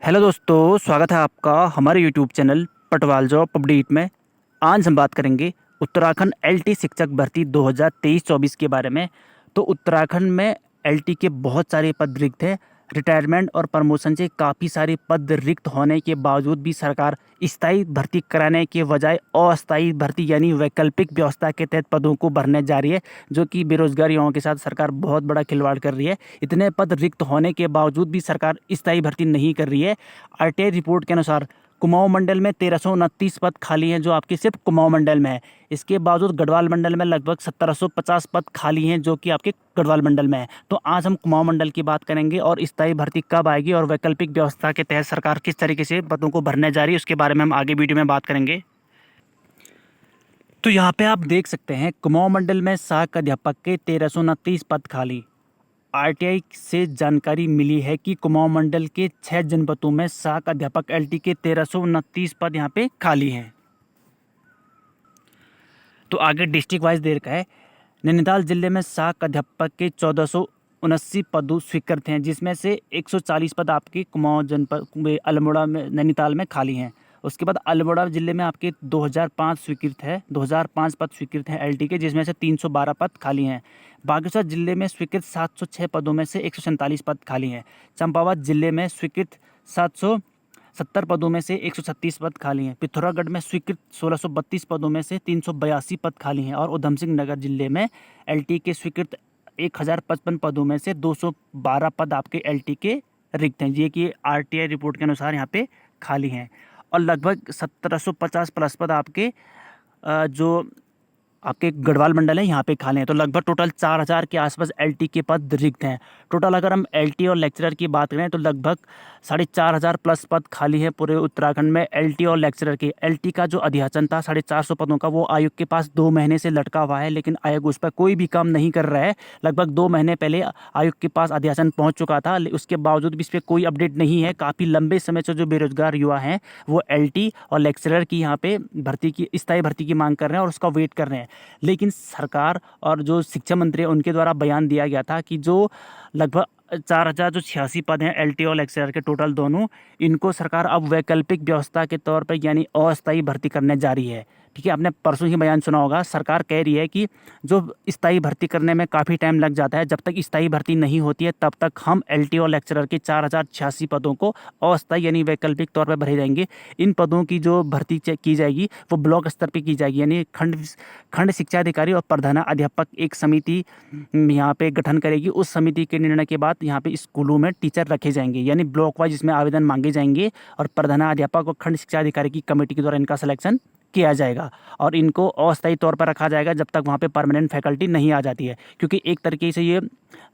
Hello दोस्तों, स्वागत है आपका हमारे YouTube channel Patwal job update में। आज हम बात करेंगे उत्तराखंड एलटी शिक्षक भर्ती 2023-24 के बारे में। तो उत्तराखंड में एलटी के बहुत सारे पद रिक्त हैं। रिटायरमेंट और प्रमोशन से काफ़ी सारे पद रिक्त होने के बावजूद भी सरकार स्थायी भर्ती कराने के बजाय अस्थायी भर्ती यानी वैकल्पिक व्यवस्था के तहत पदों को भरने जा रही है, जो कि बेरोजगार युवाओं के साथ सरकार बहुत बड़ा खिलवाड़ कर रही है। इतने पद रिक्त होने के बावजूद भी सरकार स्थायी भर्ती नहीं कर रही है। आरटीआई रिपोर्ट के अनुसार कुमाऊं मंडल में 1329 पद खाली हैं, जो आपके सिर्फ कुमाऊं मंडल में है। इसके बावजूद गढ़वाल मंडल में लगभग 1750 पद खाली हैं, जो कि आपके गढ़वाल मंडल में है। तो आज हम कुमाऊं मंडल की बात करेंगे और स्थायी भर्ती कब आएगी और वैकल्पिक व्यवस्था के तहत सरकार किस तरीके से पदों को भरने जा रही है, उसके बारे में हम आगे वीडियो में बात करेंगे। तो यहाँ पे आप देख सकते हैं कुमाऊं मंडल में सहायक अध्यापक के 1329 पद खाली। आरटीआई से जानकारी मिली है कि कुमाऊं मंडल के 6 जनपदों में सहायक अध्यापक एलटी के 1329 पद यहाँ पे खाली हैं। तो आगे डिस्ट्रिक्ट वाइज दे रखा है। नैनीताल जिले में सहायक अध्यापक के 1479 पद स्वीकृत हैं, जिसमें से 140 पद आपके कुमाऊं जनपद अल्मोड़ा में नैनीताल में खाली हैं। उसके बाद अल्मोड़ा जिले में आपके 2005 स्वीकृत है, 2005 पद स्वीकृत हैं एलटी के, जिसमें से 312 पद खाली हैं। बागेश्वर जिले में स्वीकृत 706 पदों में से 147 पद खाली हैं। चंपावत जिले में स्वीकृत 770 पदों में से 136 पद खाली हैं। पिथौरागढ़ में स्वीकृत 1632 पदों में से 382 पद खाली हैं। और उधम सिंह नगर जिले में एलटी के स्वीकृत 1055 पदों में से 212 पद आपके एलटी के रिक्त हैं, ये कि आरटीआई रिपोर्ट के अनुसार यहाँ पे खाली हैं। और लगभग 1750 प्लस पद आपके जो आपके गढ़वाल मंडल है यहाँ पे खाली हैं। तो लगभग टोटल 4000 के आसपास एलटी के पद रिक्त हैं। टोटल अगर हम एलटी और लेक्चरर की बात करें तो लगभग 4500 प्लस पद खाली है पूरे उत्तराखंड में एलटी और लेक्चरर के। एलटी का जो अध्याचन था 450 पदों का, वो आयोग के पास 2 महीने से लटका हुआ है, लेकिन आयोग उस पर कोई भी काम नहीं कर रहा है। लगभग 2 महीने पहले आयोग के पास अध्याचन पहुँच चुका था, उसके बावजूद भी इस पर कोई अपडेट नहीं है। काफ़ी लंबे समय से जो बेरोजगार युवा हैं वो एलटी और लेक्चरर की यहाँ पे भर्ती की स्थायी भर्ती की मांग कर रहे हैं और उसका वेट कर रहे हैं। लेकिन सरकार और जो शिक्षा मंत्री है उनके द्वारा बयान दिया गया था कि जो लगभग 4086 पद हैं एलटी और लेक्चरर के टोटल दोनों, इनको सरकार अब वैकल्पिक व्यवस्था के तौर पर यानी अस्थायी भर्ती करने जा रही है। ठीक है, आपने परसों ही बयान सुना होगा। सरकार कह रही है कि जो स्थायी भर्ती करने में काफ़ी टाइम लग जाता है, जब तक स्थायी भर्ती नहीं होती है तब तक हम एलटी और लेक्चरर के 4086 पदों को अस्थायी यानी वैकल्पिक तौर पर भरे जाएंगे। इन पदों की जो भर्ती की जाएगी वो ब्लॉक स्तर पर की जाएगी, यानी खंड शिक्षा अधिकारी और प्रधानाध्यापक एक समिति यहाँ पे गठन करेगी। उस समिति के निर्णय के बाद यहाँ पे स्कूलों में टीचर रखे जाएंगे, यानी ब्लॉक वाइज इसमें आवेदन मांगे जाएंगे और प्रधानाध्यापक और खंड शिक्षा अधिकारी की कमेटी के द्वारा इनका सिलेक्शन किया जाएगा और इनको अस्थायी तौर पर रखा जाएगा जब तक वहाँ पे परमानेंट फैकल्टी नहीं आ जाती है। क्योंकि एक तरीके से ये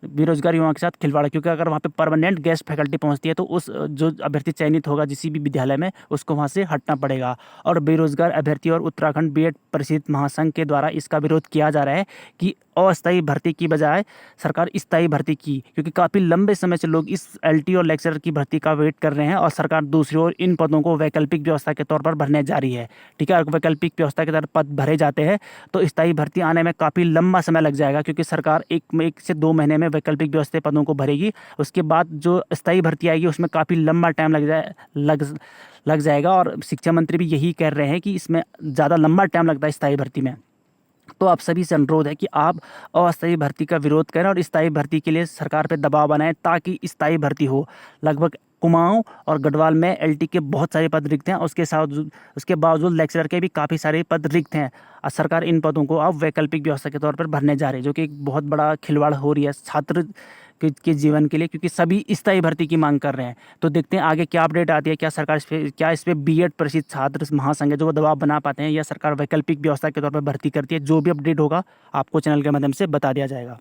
बेरोजगार युवाओं के साथ खिलवाड़ है, क्योंकि अगर वहाँ पे परमानेंट गेस्ट फैकल्टी पहुँचती है तो उस जो अभ्यर्थी चयनित होगा जिस भी विद्यालय में, उसको वहाँ से हटना पड़ेगा। और बेरोजगार अभ्यर्थी और उत्तराखंड बीएड परिषद महासंघ के द्वारा इसका विरोध किया जा रहा है कि अस्थायी भर्ती की बजाय सरकार स्थायी भर्ती की, क्योंकि काफ़ी लंबे समय से लोग इस एलटी और लेक्चरर की भर्ती का वेट कर रहे हैं और सरकार दूसरी ओर इन पदों को वैकल्पिक व्यवस्था के तौर पर भरने जा रही है। ठीक है, अगर वैकल्पिक व्यवस्था के तौर पद भरे जाते हैं तो स्थायी भर्ती आने में काफ़ी लंबा समय लग जाएगा, क्योंकि सरकार 1 से 2 महीने में वैकल्पिक व्यवस्था पदों को भरेगी। उसके बाद जो स्थायी भर्ती आएगी उसमें काफ़ी लंबा टाइम लग जाएगा और शिक्षा मंत्री भी यही कह रहे हैं कि इसमें ज़्यादा लंबा टाइम लगता है स्थायी भर्ती में। तो आप सभी से अनुरोध है कि आप अस्थायी भर्ती का विरोध करें और स्थायी भर्ती के लिए सरकार पर दबाव बनाएं ताकि स्थायी भर्ती हो। लगभग कुमाऊं और गढ़वाल में एलटी के बहुत सारे पद रिक्त हैं, उसके बावजूद लेक्चरर के भी काफ़ी सारे पद रिक्त हैं और सरकार इन पदों को अब वैकल्पिक व्यवस्था के तौर पर भरने जा रही है, जो कि एक बहुत बड़ा खिलवाड़ हो रही है छात्र के जीवन के लिए, क्योंकि सभी स्थायी भर्ती की मांग कर रहे हैं। तो देखते हैं आगे क्या अपडेट आती है, क्या इस पे बीएड परिषद छात्र महासंघ है जो वो दबाव बना पाते हैं या सरकार वैकल्पिक व्यवस्था के तौर पर भर्ती करती है। जो भी अपडेट होगा आपको चैनल के माध्यम से बता दिया जाएगा।